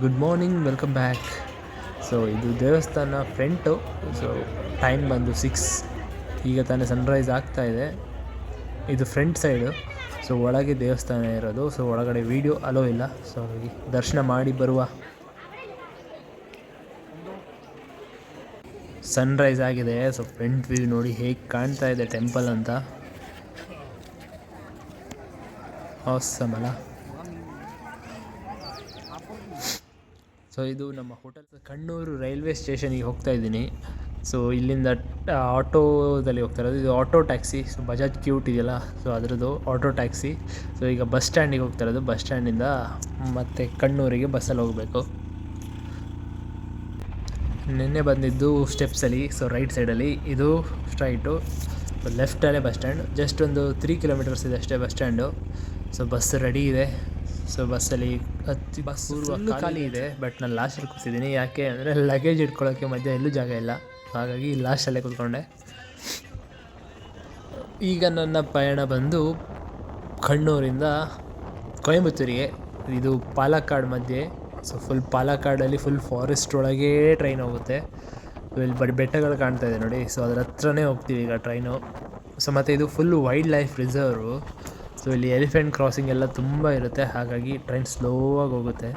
Good morning, welcome back. So ಇದು ದೇವಸ್ಥಾನ front. So time ಬಂದು 6. ಈಗ ತಾನೇ ಸನ್ರೈಸ್ ಆಗ್ತಾ ಇದೆ. ಇದು ಫ್ರಂಟ್ ಸೈಡು. ಸೊ ಒಳಗೆ ದೇವಸ್ಥಾನ ಇರೋದು. ಸೊ ಒಳಗಡೆ ವೀಡಿಯೋ ಅಲೋ ಇಲ್ಲ. ಸೊ ಹಾಗಾಗಿ ದರ್ಶನ ಮಾಡಿ ಬರುವ. ಸನ್ರೈಸ್ ಆಗಿದೆ. ಸೊ ಫ್ರಂಟ್ ವ್ಯೂ ನೋಡಿ ಹೇಗೆ ಕಾಣ್ತಾ ಇದೆ ಟೆಂಪಲ್ ಅಂತ. ಆಸಮ್ ಅಲ್ಲ. ಸೊ ಇದು ನಮ್ಮ ಹೋಟೆಲ್ ಕಣ್ಣೂರು ರೈಲ್ವೆ ಸ್ಟೇಷನಿಗೆ ಹೋಗ್ತಾ ಇದ್ದೀನಿ. ಸೊ ಇಲ್ಲಿಂದ ಆಟೋದಲ್ಲಿ ಹೋಗ್ತಾ ಇರೋದು. ಇದು auto taxi. So Bajaj cute ಇದೆಯಲ್ಲ, ಸೊ ಅದರದ್ದು ಆಟೋ ಟ್ಯಾಕ್ಸಿ. ಸೊ ಈಗ ಬಸ್ ಸ್ಟ್ಯಾಂಡಿಗೆ ಹೋಗ್ತಾ ಇರೋದು. ಬಸ್ ಸ್ಟ್ಯಾಂಡಿಂದ ಮತ್ತೆ ಕಣ್ಣೂರಿಗೆ ಬಸ್ಸಲ್ಲಿ ಹೋಗಬೇಕು. ನಿನ್ನೆ ಬಂದಿದ್ದು ಸ್ಟೆಪ್ಸಲ್ಲಿ. ಸೊ ರೈಟ್ ಸೈಡಲ್ಲಿ, ಇದು ಸ್ಟ್ರೈಟು. ಲೆಫ್ಟಲ್ಲೇ ಬಸ್ ಸ್ಟ್ಯಾಂಡ್. ಜಸ್ಟ್ ಒಂದು 3 ಕಿಲೋಮೀಟರ್ಸ್ ಇದೆ ಅಷ್ಟೇ bus stand. So bus ready ಇದೆ. ಸೊ ಬಸ್ಸಲ್ಲಿ ಬಸ್ ಫುಲ್ಲು ಖಾಲಿ ಇದೆ. ಬಟ್ ನಾನು ಲಾಸ್ಟಲ್ಲಿ ಕೂತಿದ್ದೀನಿ. ಯಾಕೆ ಅಂದರೆ ಲಗೇಜ್ ಇಟ್ಕೊಳ್ಳೋಕ್ಕೆ ಮಧ್ಯೆ ಎಲ್ಲೂ ಜಾಗ ಇಲ್ಲ. ಹಾಗಾಗಿ ಲಾಸ್ಟಲ್ಲೇ ಕೂತ್ಕೊಂಡೆ. ಈಗ ನನ್ನ ಪಯಣ ಬಂದು ಕಣ್ಣೂರಿಂದ ಕೊಯಂಬತ್ತೂರಿಗೆ. ಇದು ಪಾಲಕ್ಕಾಡ್ ಮಧ್ಯೆ. ಸೊ ಫುಲ್ ಪಾಲಕ್ಕಾಡಲ್ಲಿ ಫುಲ್ ಫಾರೆಸ್ಟ್ ಒಳಗೇ ಟ್ರೈನ್ ಹೋಗುತ್ತೆ. ಇಲ್ಲಿ ಬರೀ ಬೆಟ್ಟಗಳು ಕಾಣ್ತಾ ಇದೆ ನೋಡಿ. ಸೊ ಅದ್ರ ಹತ್ರನೇ ಹೋಗ್ತೀವಿ ಈಗ ಟ್ರೈನು. ಸೊ ಮತ್ತು ಇದು full wild life reserve. So ಇಲ್ಲಿ ಎಲಿಫೆಂಟ್ ಕ್ರಾಸಿಂಗ್ ಎಲ್ಲ ತುಂಬ ಇರುತ್ತೆ. ಹಾಗಾಗಿ ಟ್ರೈನ್ ಸ್ಲೋವಾಗಿ ಹೋಗುತ್ತೆ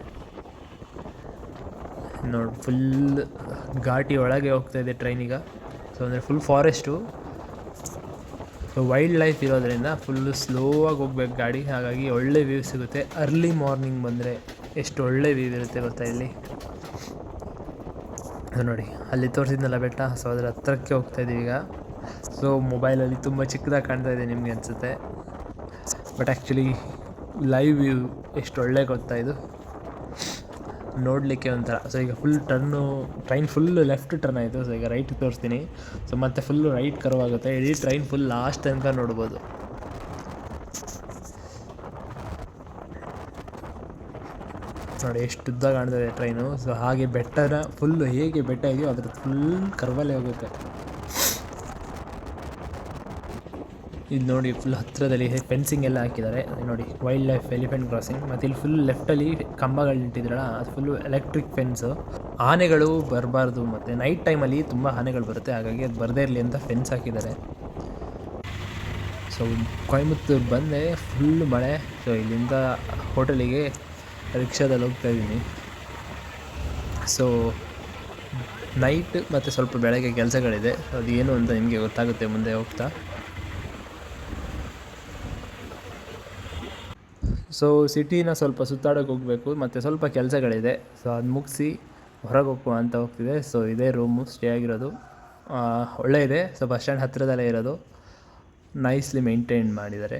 ನೋಡಿ. ಫುಲ್ ಘಾಟಿ ಒಳಗೆ ಹೋಗ್ತಾ ಇದೆ ಟ್ರೈನ್ ಈಗ. ಸೊ ಅಂದರೆ full forest. So wild life ಇರೋದರಿಂದ ಫುಲ್ಲು ಸ್ಲೋವಾಗಿ ಹೋಗ್ಬೇಕು ಗಾಡಿ. ಹಾಗಾಗಿ ಒಳ್ಳೆ ವ್ಯೂ ಸಿಗುತ್ತೆ. ಅರ್ಲಿ ಮಾರ್ನಿಂಗ್ ಬಂದರೆ ಎಷ್ಟು ಒಳ್ಳೆ ವ್ಯೂ ಇರುತ್ತೆ ಗೊತ್ತಾ ಇಲ್ಲಿ. ನೋಡಿ ಅಲ್ಲಿ ತೋರಿಸಿದ್ನಲ್ಲ ಬೆಟ್ಟ. ಸೊ ಅದರ ಹತ್ರಕ್ಕೆ ಹೋಗ್ತಾ ಇದ್ದೀವಿ ಈಗ. ಸೊ ಮೊಬೈಲಲ್ಲಿ ತುಂಬ ಚಿಕ್ಕದಾಗಿ ಕಾಣ್ತಾ ಇದೆ ನಿಮಗೆ ಅನಿಸುತ್ತೆ. ಬಟ್ ಆ್ಯಕ್ಚುಲಿ ಲೈವ್ ವ್ಯೂ ಎಷ್ಟು ಒಳ್ಳೆ ಗೊತ್ತಾ ಇದು ನೋಡಲಿಕ್ಕೆ ಒಂಥರ. ಸೊ ಈಗ full train full left turn ಆಯಿತು. ಸೊ ಈಗ ರೈಟ್ ತೋರಿಸ್ತೀನಿ. ಸೊ ಮತ್ತೆ ಫುಲ್ಲು ರೈಟ್ ಕರ್ವ್ ಆಗುತ್ತೆ. ಇಡೀ ಟ್ರೈನ್ ಫುಲ್ ಲಾಸ್ಟ್ ತನಕ ನೋಡ್ಬೋದು. ನೋಡಿ ಎಷ್ಟು ಉದ್ದ ಕಾಣ್ತದೆ ಟ್ರೈನು. ಸೊ ಹಾಗೆ ಬೆಟ್ಟನ ಫುಲ್ಲು ಹೇಗೆ ಬೆಟ್ಟ ಇದೆಯೋ ಅದ್ರ ಫುಲ್ ಕರ್ವಲ್ಲೇ ಹೋಗುತ್ತೆ. ಇದು ನೋಡಿ ಫುಲ್ ಹತ್ತಿರದಲ್ಲಿ ಫೆನ್ಸಿಂಗ್ ಎಲ್ಲ ಹಾಕಿದ್ದಾರೆ ನೋಡಿ. Wild life elephant crossing. ಮತ್ತು ಇಲ್ಲಿ ಫುಲ್ ಲೆಫ್ಟಲ್ಲಿ ಕಂಬಗಳು ನಿಂತಿದ್ರಲ್ಲ, ಅದು ಫುಲ್ಲು ಎಲೆಕ್ಟ್ರಿಕ್ ಫೆನ್ಸು. ಆನೆಗಳು ಬರಬಾರ್ದು, ಮತ್ತು ನೈಟ್ ಟೈಮಲ್ಲಿ ತುಂಬ ಆನೆಗಳು ಬರುತ್ತೆ. ಹಾಗಾಗಿ ಅದು ಬರದೇ ಇರಲಿ ಅಂತ ಫೆನ್ಸ್ ಹಾಕಿದ್ದಾರೆ. ಸೊ ಕೊಯಂಬತ್ತೂರು ಬಂದೆ, ಫುಲ್ ಮಳೆ. ಸೊ ಇಲ್ಲಿಂದ ಹೋಟೆಲಿಗೆ ರಿಕ್ಷಾದಲ್ಲಿ ಹೋಗ್ತಾ ಇದ್ದೀನಿ. ಸೊ ನೈಟ್ ಮತ್ತು ಸ್ವಲ್ಪ ಬೆಳಗ್ಗೆ ಕೆಲಸಗಳಿದೆ. ಅದು ಏನು ಅಂತ ನಿಮಗೆ ಗೊತ್ತಾಗುತ್ತೆ ಮುಂದೆ ಹೋಗ್ತಾ. ಸೊ ಸಿಟಿನ ಸ್ವಲ್ಪ ಸುತ್ತಾಡೋಕೆ ಹೋಗಬೇಕು, ಮತ್ತು ಸ್ವಲ್ಪ ಕೆಲಸಗಳಿದೆ. ಸೊ ಅದು ಮುಗಿಸಿ ಹೊರಗೆ ಹೋಗುವ ಅಂತ ಹೋಗ್ತಿದೆ. ಸೊ ಇದೇ ರೂಮು ಸ್ಟೇ ಆಗಿರೋದು. ಒಳ್ಳೆ ಇದೆ. ಸೊ ಬಸ್ ಸ್ಟ್ಯಾಂಡ್ ಹತ್ತಿರದಲ್ಲೇ ಇರೋದು. ನೈಸ್ಲಿ ಮೇಂಟೈನ್ ಮಾಡಿದ್ದಾರೆ.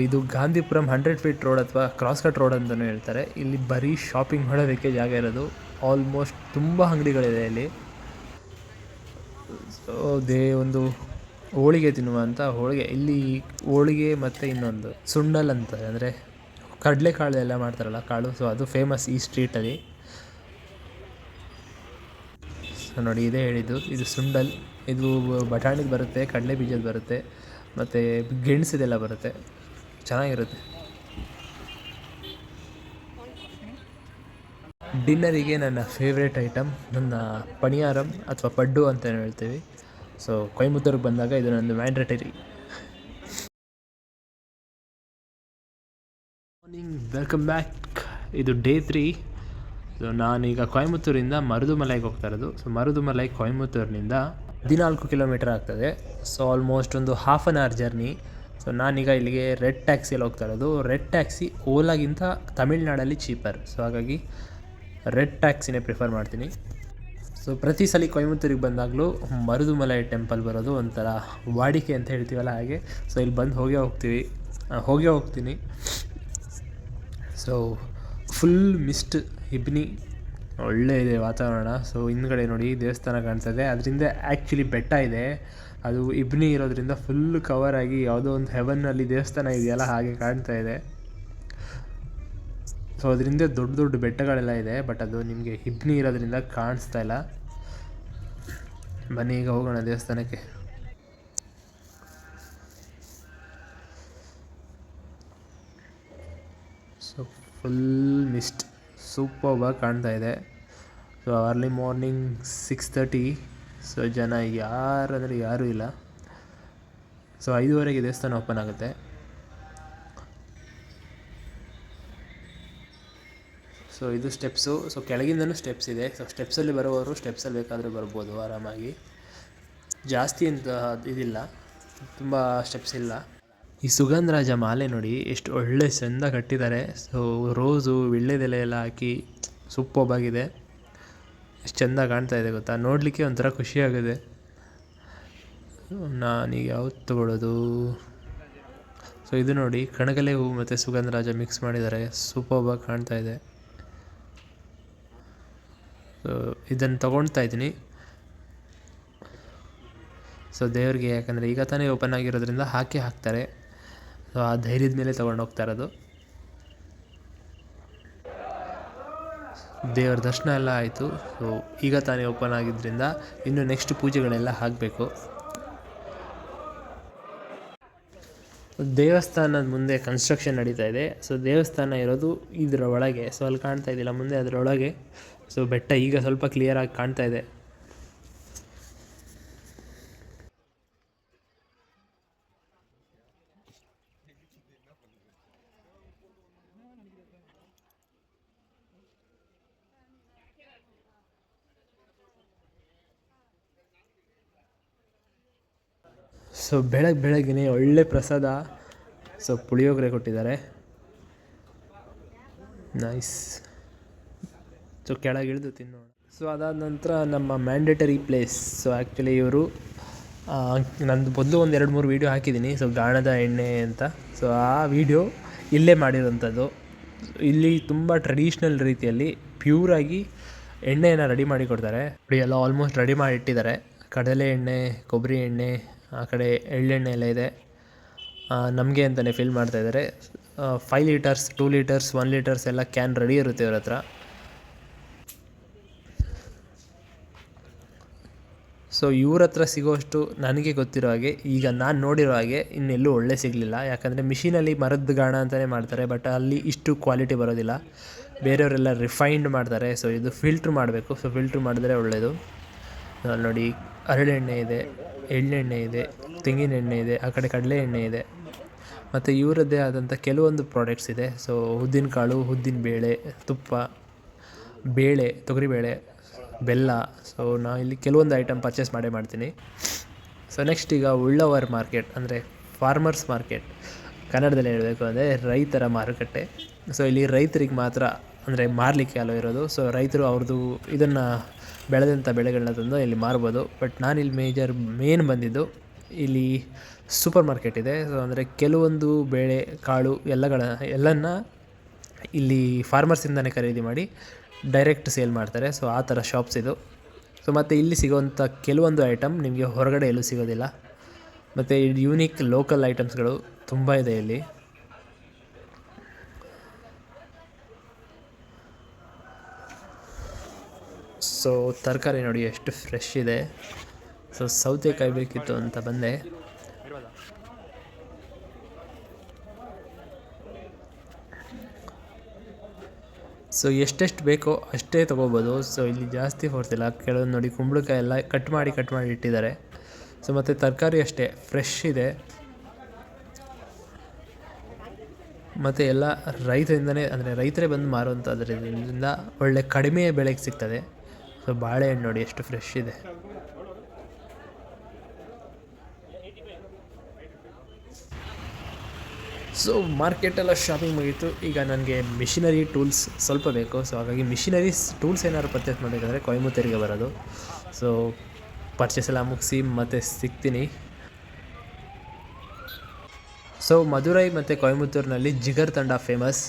ಇದು ಗಾಂಧಿಪುರಂ 100 ಫೀಟ್ ರೋಡ್ ಅಥವಾ ಕ್ರಾಸ್ ಕಟ್ ರೋಡ್ ಅಂತಲೂ ಹೇಳ್ತಾರೆ. ಇಲ್ಲಿ ಬರೀ ಶಾಪಿಂಗ್ ಮಾಡೋದಕ್ಕೆ ಜಾಗ ಇರೋದು. ಆಲ್ಮೋಸ್ಟ್ ತುಂಬ ಅಂಗಡಿಗಳಿದೆ ಇಲ್ಲಿ. ಸೊ ಒಂದು ಹೋಳಿಗೆ ತಿನ್ನುವಂಥ ಹೋಳಿಗೆ ಇಲ್ಲಿ. ಹೋಳಿಗೆ ಮತ್ತು ಇನ್ನೊಂದು ಸುಂಡಲ್ ಅಂತ, ಅಂದರೆ ಕಡಲೆಕಾಳು ಎಲ್ಲ ಮಾಡ್ತಾರಲ್ಲ ಕಾಳು. ಸೊ ಅದು ಫೇಮಸ್ ಈ ಸ್ಟ್ರೀಟಲ್ಲಿ. ಸೊ ನೋಡಿ ಇದೇ ಹೇಳಿದ್ದು, ಇದು ಸುಂಡಲ್. ಇದು ಬಟಾಣಿದು ಬರುತ್ತೆ, ಕಡಲೆ ಬೀಜದ ಬರುತ್ತೆ, ಮತ್ತು ಗೆಣಸಿದೆಲ್ಲ ಬರುತ್ತೆ. ಚೆನ್ನಾಗಿರುತ್ತೆ. ಡಿನ್ನರಿಗೆ ನನ್ನ ಫೇವ್ರೇಟ್ ಐಟಮ್ ನನ್ನ ಪಣಿಯಾರಂ ಅಥವಾ ಪಡ್ಡು ಅಂತ ಹೇಳ್ತೀವಿ. ಸೊ ಕೊಯಂಬತ್ತೂರಿಗೆ ಬಂದಾಗ ಇದು ನಂದು ಮ್ಯಾಂಡ್ರೇಟರಿ. Morning, welcome back. ಇದು ಡೇ 3. ಸೊ ನಾನೀಗ ಕೊಯಂಬತ್ತೂರಿಂದ ಮರುದುಮಲೈಗೆ ಹೋಗ್ತಾ ಇರೋದು. ಸೊ ಮರುದುಮಲೈ ಕೊಯಂಬತ್ತೂರಿನಿಂದ 14 ಕಿಲೋಮೀಟರ್ ಆಗ್ತದೆ. ಸೊ ಆಲ್ಮೋಸ್ಟ್ ಒಂದು half an hour journey. So ನಾನೀಗ ಇಲ್ಲಿಗೆ ರೆಡ್ ಟ್ಯಾಕ್ಸಿಯಲ್ಲಿ ಹೋಗ್ತಾ ಇರೋದು. ರೆಡ್ ಟ್ಯಾಕ್ಸಿ ಓಲಾಗಿಂತ ತಮಿಳ್ನಾಡಲ್ಲಿ ಚೀಪರ್. ಸೊ ಹಾಗಾಗಿ ರೆಡ್ ಟ್ಯಾಕ್ಸಿನೇ ಪ್ರಿಫರ್ ಮಾಡ್ತೀನಿ. ಸೊ ಪ್ರತಿ ಸಲ ಕೊಯಂಬತ್ತೂರಿಗೆ ಬಂದಾಗಲೂ ಮರುದುಮಲೈ ಟೆಂಪಲ್ ಬರೋದು ಒಂಥರ ವಾಡಿಕೆ ಅಂತ ಹೇಳ್ತೀವಲ್ಲ ಹಾಗೆ. ಸೊ ಇಲ್ಲಿ ಬಂದು ಹೋಗೇ ಹೋಗ್ತೀನಿ. ಸೊ ಫುಲ್ ಮಿಸ್ಟ್, ಇಬ್ನಿ, ಒಳ್ಳೆ ಇದೆ ವಾತಾವರಣ. ಸೊ ಹಿಂದ್ಗಡೆ ನೋಡಿ ದೇವಸ್ಥಾನ ಕಾಣ್ತದೆ. ಅದರಿಂದ ಆ್ಯಕ್ಚುಲಿ ಬೆಟ್ಟ ಇದೆ, ಅದು ಇಬ್ನಿ ಇರೋದ್ರಿಂದ ಫುಲ್ ಕವರ್ ಆಗಿ ಯಾವುದೋ ಒಂದು ಹೆವನ್ನಲ್ಲಿ ದೇವಸ್ಥಾನ ಇದೆಯಲ್ಲ ಹಾಗೆ ಕಾಣ್ತಾ ಇದೆ. ಸೊ ಅದರಿಂದ ದೊಡ್ಡ ದೊಡ್ಡ ಬೆಟ್ಟಗಳೆಲ್ಲ ಇದೆ. ಬಟ್ ಅದು ನಿಮಗೆ ಇಬ್ನಿ ಇರೋದ್ರಿಂದ ಕಾಣಿಸ್ತಾ ಇಲ್ಲ. ಬನ್ನಿ ಈಗ ಹೋಗೋಣ ದೇವಸ್ಥಾನಕ್ಕೆ. So full mist. ಸೂಪರ್ಬಾಗಿ ಕಾಣ್ತಾ ಇದೆ. So early morning 6:30. ಸೊ ಜನ ಯಾರಂದರೆ ಯಾರೂ ಇಲ್ಲ. ಸೊ 5:30ಗೆ ದೇವಸ್ಥಾನ ಓಪನ್ ಆಗುತ್ತೆ. ಸೊ ಇದು ಸ್ಟೆಪ್ಸು. ಸೊ ಕೆಳಗಿಂದನೂ ಸ್ಟೆಪ್ಸ್ ಇದೆ. ಸೊ ಸ್ಟೆಪ್ಸಲ್ಲಿ ಬರೋವರು ಸ್ಟೆಪ್ಸಲ್ಲಿ ಬೇಕಾದರೆ ಬರ್ಬೋದು ಆರಾಮಾಗಿ. ಜಾಸ್ತಿ ಅಂತ ಇದಿಲ್ಲ, ತುಂಬ ಸ್ಟೆಪ್ಸ್ ಇಲ್ಲ. ಈ ಸುಗಂಧರಾಜ ಮಾಲೆ ನೋಡಿ ಎಷ್ಟು ಒಳ್ಳೆ ಚೆಂದ ಕಟ್ಟಿದ್ದಾರೆ. ಸೊ ರೋಸು ವೀಳ್ಯದೆಲೆ ಎಲ್ಲ ಹಾಕಿ ಸೂಪರ್ಬಾಗಿದೆ. ಎಷ್ಟು ಚೆಂದ ಕಾಣ್ತಾ ಇದೆ ಗೊತ್ತಾ, ನೋಡಲಿಕ್ಕೆ ಒಂಥರ ಖುಷಿಯಾಗಿದೆ. ನಾನೀಗ ಯಾವ್ದು ತೊಗೊಳ್ಳೋದು? ಸೊ ಇದು ನೋಡಿ ಕಣಗಲೆ ಹೂವು ಮತ್ತು ಸುಗಂಧರಾಜ ಮಿಕ್ಸ್ ಮಾಡಿದ್ದಾರೆ, ಸೂಪರ್ಬಾಗಿ ಕಾಣ್ತಾ ಇದೆ. ಸೊ ಇದನ್ನು ತೊಗೊಳ್ತಾ ಇದ್ದೀನಿ. ಸೊ ದೇವ್ರಿಗೆ, ಯಾಕಂದರೆ ಈಗ ತಾನೇ ಓಪನ್ ಆಗಿರೋದ್ರಿಂದ ಹಾಕ್ತಾರೆ. ಸೊ ಆ ಧೈರ್ಯದ ಮೇಲೆ ತೊಗೊಂಡು ಹೋಗ್ತಾ ಇರೋದು. ದೇವರ ದರ್ಶನ ಎಲ್ಲ ಆಯಿತು. ಸೊ ಈಗ ತಾನೇ ಓಪನ್ ಆಗಿದ್ದರಿಂದ ಇನ್ನು ನೆಕ್ಸ್ಟ್ ಪೂಜೆಗಳೆಲ್ಲ ಆಗಬೇಕು. ದೇವಸ್ಥಾನದ ಮುಂದೆ ಕನ್ಸ್ಟ್ರಕ್ಷನ್ ನಡೀತಾ ಇದೆ. ಸೊ ದೇವಸ್ಥಾನ ಇರೋದು ಇದರ ಒಳಗೆ. ಸೊ ಅಲ್ಲಿ ಕಾಣ್ತಾ ಇದ್ದಿಲ್ಲ ಮುಂದೆ ಅದರೊಳಗೆ. ಸೊ ಬೆಟ್ಟ ಈಗ ಸ್ವಲ್ಪ ಕ್ಲಿಯರಾಗಿ ಕಾಣ್ತಾ ಇದೆ. ಸೊ ಬೆಳಗ್ಗೆನೇ ಒಳ್ಳೆ ಪ್ರಸಾದ. ಸೊ ಪುಳಿಯೋಗರೆ ಕೊಟ್ಟಿದ್ದಾರೆ, ನೈಸ್. ಸೊ ಕೆಳಗಿಳಿದು ತಿನ್ನೋಣ. ಸೊ ಅದಾದ ನಂತರ ನಮ್ಮ ಮ್ಯಾಂಡೇಟರಿ ಪ್ಲೇಸ್. ಸೊ ಆ್ಯಕ್ಚುಲಿ ಇವರು ನಂದು ಮೊದಲು ಒಂದು 2-3 ವೀಡಿಯೋ ಹಾಕಿದ್ದೀನಿ. ಸೊ ಗಾಣದ ಎಣ್ಣೆ ಅಂತ. ಸೊ ಆ ವಿಡಿಯೋ ಇಲ್ಲೇ ಮಾಡಿರೋಂಥದ್ದು. ಇಲ್ಲಿ ತುಂಬ ಟ್ರೆಡಿಷ್ನಲ್ ರೀತಿಯಲ್ಲಿ ಪ್ಯೂರಾಗಿ ಎಣ್ಣೆಯನ್ನು ರೆಡಿ ಮಾಡಿ ಕೊಡ್ತಾರೆ. ಎಲ್ಲ ಆಲ್ಮೋಸ್ಟ್ ರೆಡಿ ಮಾಡಿ ಇಟ್ಟಿದ್ದಾರೆ. ಕಡಲೆ ಎಣ್ಣೆ, ಕೊಬ್ಬರಿ ಎಣ್ಣೆ, ಆ ಕಡೆ ಎಳ್ಳೆಣ್ಣೆ ಎಲ್ಲ ಇದೆ. ನಮಗೆ ಅಂತಲೇ ಫಿಲ್ ಮಾಡ್ತಾಯಿದ್ದಾರೆ. 5 ಲೀಟರ್ಸ್, 2 ಲೀಟರ್ಸ್, 1 ಲೀಟರ್ಸ್ ಎಲ್ಲ ಕ್ಯಾನ್ ರೆಡಿ ಇರುತ್ತೆ ಇವ್ರ ಹತ್ರ. ಸೊ ಇವ್ರ ಹತ್ರ ಸಿಗೋಷ್ಟು ನನಗೆ ಗೊತ್ತಿರೋ ಹಾಗೆ, ಈಗ ನಾನು ನೋಡಿರೋ ಹಾಗೆ ಇನ್ನೆಲ್ಲೂ ಒಳ್ಳೆ ಸಿಗಲಿಲ್ಲ. ಯಾಕಂದರೆ ಮಿಷಿನಲ್ಲಿ ಮರದ ಗಾಣ ಅಂತಲೇ ಮಾಡ್ತಾರೆ, ಬಟ್ ಅಲ್ಲಿ ಇಷ್ಟು ಕ್ವಾಲಿಟಿ ಬರೋದಿಲ್ಲ. ಬೇರೆಯವರೆಲ್ಲ ರಿಫೈನ್ಡ್ ಮಾಡ್ತಾರೆ. ಸೊ ಇದು ಫಿಲ್ಟ್ರ್ ಮಾಡಬೇಕು. ಸೊ ಫಿಲ್ಟ್ರ್ ಮಾಡಿದ್ರೆ ಒಳ್ಳೆಯದು. ನೋಡಿ ಹರಳೆಣ್ಣೆ ಇದೆ, ಎಳ್ಳೆಣ್ಣೆ ಇದೆ, ತೆಂಗಿನ ಎಣ್ಣೆ ಇದೆ, ಆ ಕಡೆ ಕಡಲೆ ಎಣ್ಣೆ ಇದೆ, ಮತ್ತು ಇವರದ್ದೇ ಆದಂಥ ಕೆಲವೊಂದು ಪ್ರಾಡಕ್ಟ್ಸ್ ಇದೆ. ಸೊ ಉದ್ದಿನ ಕಾಳು, ಉದ್ದಿನ ಬೇಳೆ, ತುಪ್ಪ, ಬೇಳೆ, ತೊಗರಿಬೇಳೆ, ಬೆಲ್ಲ. ಸೊ ನಾನು ಇಲ್ಲಿ ಕೆಲವೊಂದು ಐಟಮ್ ಪರ್ಚೇಸ್ ಮಾಡ್ತೀನಿ. ಸೊ ನೆಕ್ಸ್ಟ್ ಈಗ ಉಳ್ಳವರ್ ಮಾರ್ಕೆಟ್, ಅಂದರೆ ಫಾರ್ಮರ್ಸ್ ಮಾರ್ಕೆಟ್, ಕನ್ನಡದಲ್ಲಿ ಹೇಳಬೇಕು ಅಂದರೆ ರೈತರ ಮಾರುಕಟ್ಟೆ. ಸೊ ಇಲ್ಲಿ ರೈತರಿಗೆ ಮಾತ್ರ, ಅಂದರೆ ಮಾರಲಿಕ್ಕೆ ಅಲ್ಲೋ ಇರೋದು. ಸೊ ರೈತರು ಅವ್ರದ್ದು ಇದನ್ನು ಬೆಳೆದಂಥ ಬೆಳೆಗಳನ್ನ ತಂದು ಇಲ್ಲಿ ಮಾರ್ಬೋದು. ಬಟ್ ನಾನಿಲ್ಲಿ ಮೇನ್ ಬಂದಿದ್ದು ಇಲ್ಲಿ ಸೂಪರ್ ಮಾರ್ಕೆಟ್ ಇದೆ. ಸೊ ಅಂದರೆ ಕೆಲವೊಂದು ಬೇಳೆ, ಕಾಳು ಎಲ್ಲನ ಇಲ್ಲಿ ಫಾರ್ಮರ್ಸಿಂದನೇ ಖರೀದಿ ಮಾಡಿ ಡೈರೆಕ್ಟ್ ಸೇಲ್ ಮಾಡ್ತಾರೆ. ಸೊ ಆ ಥರ ಶಾಪ್ಸ್ ಇದು. ಸೊ ಮತ್ತು ಇಲ್ಲಿ ಸಿಗೋವಂಥ ಕೆಲವೊಂದು ಐಟಮ್ ನಿಮಗೆ ಹೊರಗಡೆ ಎಲ್ಲೂ ಸಿಗೋದಿಲ್ಲ. ಮತ್ತು ಯೂನಿಕ್ ಲೋಕಲ್ ಐಟಮ್ಸ್ಗಳು ತುಂಬ ಇದೆ ಇಲ್ಲಿ. ಸೊ ತರಕಾರಿ ನೋಡಿ ಎಷ್ಟು ಫ್ರೆಶ್ ಇದೆ. ಸೊ ಸೌತೆಕಾಯಿ ಬೇಕಿತ್ತು ಅಂತ ಬಂದೆ. ಸೊ ಎಷ್ಟೆಷ್ಟು ಬೇಕೋ ಅಷ್ಟೇ ತೊಗೋಬೋದು. ಸೊ ಇಲ್ಲಿ ಜಾಸ್ತಿ ಫೋರ್ಸಿಲ್ಲ. ಕೆಲವೊಂದು ನೋಡಿ ಕುಂಬಳಕಾಯಿ ಎಲ್ಲ ಕಟ್ ಮಾಡಿ ಇಟ್ಟಿದ್ದಾರೆ. ಸೊ ಮತ್ತು ತರಕಾರಿ ಅಷ್ಟೇ ಫ್ರೆಶ್ ಇದೆ. ಮತ್ತು ಎಲ್ಲ ರೈತರಿಂದನೇ, ಅಂದರೆ ರೈತರೇ ಬಂದು ಮಾರುವಂಥದ್ರಿಂದ ಒಳ್ಳೆ ಕಡಿಮೆ ಬೆಲೆಗೆ ಸಿಗ್ತದೆ. ಸೊ ಬಾಳೆಹಣ್ಣು ನೋಡಿ ಎಷ್ಟು ಫ್ರೆಶ್ ಇದೆ. ಸೊ ಮಾರ್ಕೆಟೆಲ್ಲ ಶಾಪಿಂಗ್ ಮುಗೀತು. ಈಗ ನನಗೆ ಮಿಷಿನರಿ ಟೂಲ್ಸ್ ಸ್ವಲ್ಪ ಬೇಕು. ಸೊ ಹಾಗಾಗಿ ಮಿಷಿನರೀಸ್ ಟೂಲ್ಸ್ ಏನಾದ್ರು ಪರ್ಚೇಸ್ ಮಾಡಬೇಕಾದ್ರೆ ಕೊಯಮತ್ತೂರಿಗೆ ಬರೋದು. ಸೊ ಪರ್ಚೇಸ್ ಎಲ್ಲ ಮುಗಿಸಿ ಮತ್ತೆ ಸಿಗ್ತೀನಿ. ಸೊ ಮಧುರೈ ಮತ್ತು ಕೊಯಮತ್ತೂರಿನಲ್ಲಿ ಜಿಗರ್ ತಂಡ ಫೇಮಸ್.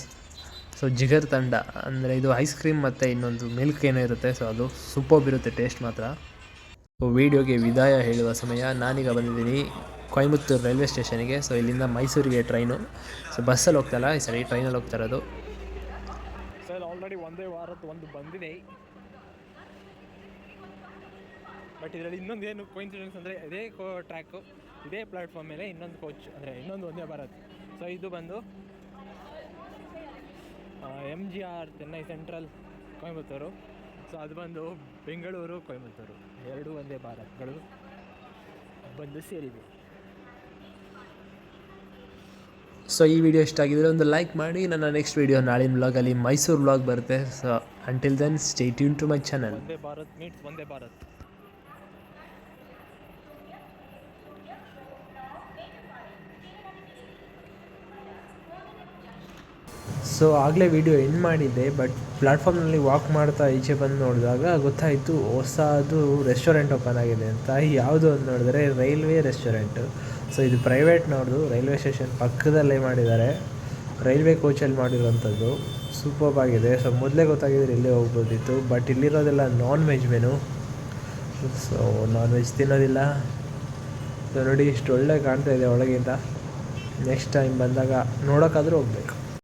ಸೊ ಜಿಗರ್ ತಂಡ ಅಂದರೆ ಇದು ಐಸ್ ಕ್ರೀಮ್ ಮತ್ತು ಇನ್ನೊಂದು ಮಿಲ್ಕ್ ಏನೋ ಇರುತ್ತೆ. ಸೊ ಅದು ಸೂಪರ್ಬ್ ಇರುತ್ತೆ ಟೇಸ್ಟ್ ಮಾತ್ರ. ಸೊ ವೀಡಿಯೋಗೆ ವಿದಾಯ ಹೇಳುವ ಸಮಯ. ನಾನೀಗ ಬಂದಿದ್ದೀನಿ ಕೊಯಮತ್ತೂರು ರೈಲ್ವೆ ಸ್ಟೇಷನಿಗೆ. ಸೊ ಇಲ್ಲಿಂದ ಮೈಸೂರಿಗೆ ಟ್ರೈನು. ಸೊ ಬಸ್ಸಲ್ಲಿ ಹೋಗ್ತಾಯಿಲ್ಲ, ಈ ಸರಿ ಟ್ರೈನಲ್ಲಿ ಹೋಗ್ತಾ ಇರೋದು. ಸೊ ಇಲ್ಲಿ ಆಲ್ರೆಡಿ ಒಂದೇ ವಾರದ್ದು ಒಂದು ಬಂದಿದೆ. ಬಟ್ ಇದರಲ್ಲಿ ಇನ್ನೊಂದು ಏನು ಕೋಇನ್ಸಿಡೆನ್ಸ್ ಅಂದರೆ ಇದೇ ಟ್ರ್ಯಾಕು, ಇದೇ ಪ್ಲ್ಯಾಟ್ಫಾರ್ಮ್ ಮೇಲೆ ಇನ್ನೊಂದು ಕೋಚ್, ಅಂದರೆ ಇನ್ನೊಂದು ಒಂದೇ ಭಾರತ್. ಸೊ ಇದು ಬಂದು MGR Chennai central Coimbatore. So ಅದು ಬಂದು ಬೆಂಗಳೂರು ಕೊಯಂಬತ್ತೂರು ಎರಡೂ ಒಂದೇ ಭಾರತ್ಗಳು ಬಂದು ಸೇರಿವೆ. ಸೊ ಈ ವಿಡಿಯೋ ಇಷ್ಟ ಆಗಿದ್ರೆ ಒಂದು ಲೈಕ್ ಮಾಡಿ. ನನ್ನ ನೆಕ್ಸ್ಟ್ ವಿಡಿಯೋ ನಾಳಿನ ವ್ಲಾಗಲ್ಲಿ ಮೈಸೂರು ವ್ಲಾಗ್ ಬರುತ್ತೆ. So until then stay tune to my channel. Vande Bharat meets Vande Bharat. So ಆಗಲೇ ವಿಡಿಯೋ ಎಂಡ್ ಮಾಡಿದ್ದೆ, ಬಟ್ ಪ್ಲ್ಯಾಟ್ಫಾರ್ಮ್ನಲ್ಲಿ ವಾಕ್ ಮಾಡ್ತಾ ಈಚೆ ಬಂದು ನೋಡಿದಾಗ ಗೊತ್ತಾಯಿತು ಹೊಸದು ರೆಸ್ಟೋರೆಂಟ್ ಓಪನ್ ಆಗಿದೆ ಅಂತ. ಯಾವುದು ಅಂತ ನೋಡಿದ್ರೆ ರೈಲ್ವೆ ರೆಸ್ಟೋರೆಂಟು. ಸೊ ಇದು ಪ್ರೈವೇಟ್ನವ್ರದ್ದು, ರೈಲ್ವೆ ಸ್ಟೇಷನ್ ಪಕ್ಕದಲ್ಲೇ ಮಾಡಿದ್ದಾರೆ. ರೈಲ್ವೆ ಕೋಚಲ್ಲಿ ಮಾಡಿರೋಂಥದ್ದು ಸೂಪರ್ಬ್ ಆಗಿದೆ. ಸೊ ಮೊದಲೇ ಗೊತ್ತಾಗಿದ್ರೆ ಇಲ್ಲೇ ಹೋಗ್ಬೋದಿತ್ತು, ಬಟ್ ಇಲ್ಲಿರೋದೆಲ್ಲ non veg menu. So non veg ತಿನ್ನೋದಿಲ್ಲ. ಸೊ ನೋಡಿ ಇಷ್ಟು ಒಳ್ಳೆ ಕಾಣ್ತಾ ಇದೆ ಒಳಗಿಂದ. ನೆಕ್ಸ್ಟ್ ಟೈಮ್ ಬಂದಾಗ ನೋಡೋಕ್ಕಾದ್ರೂ ಹೋಗ್ಬೇಕು.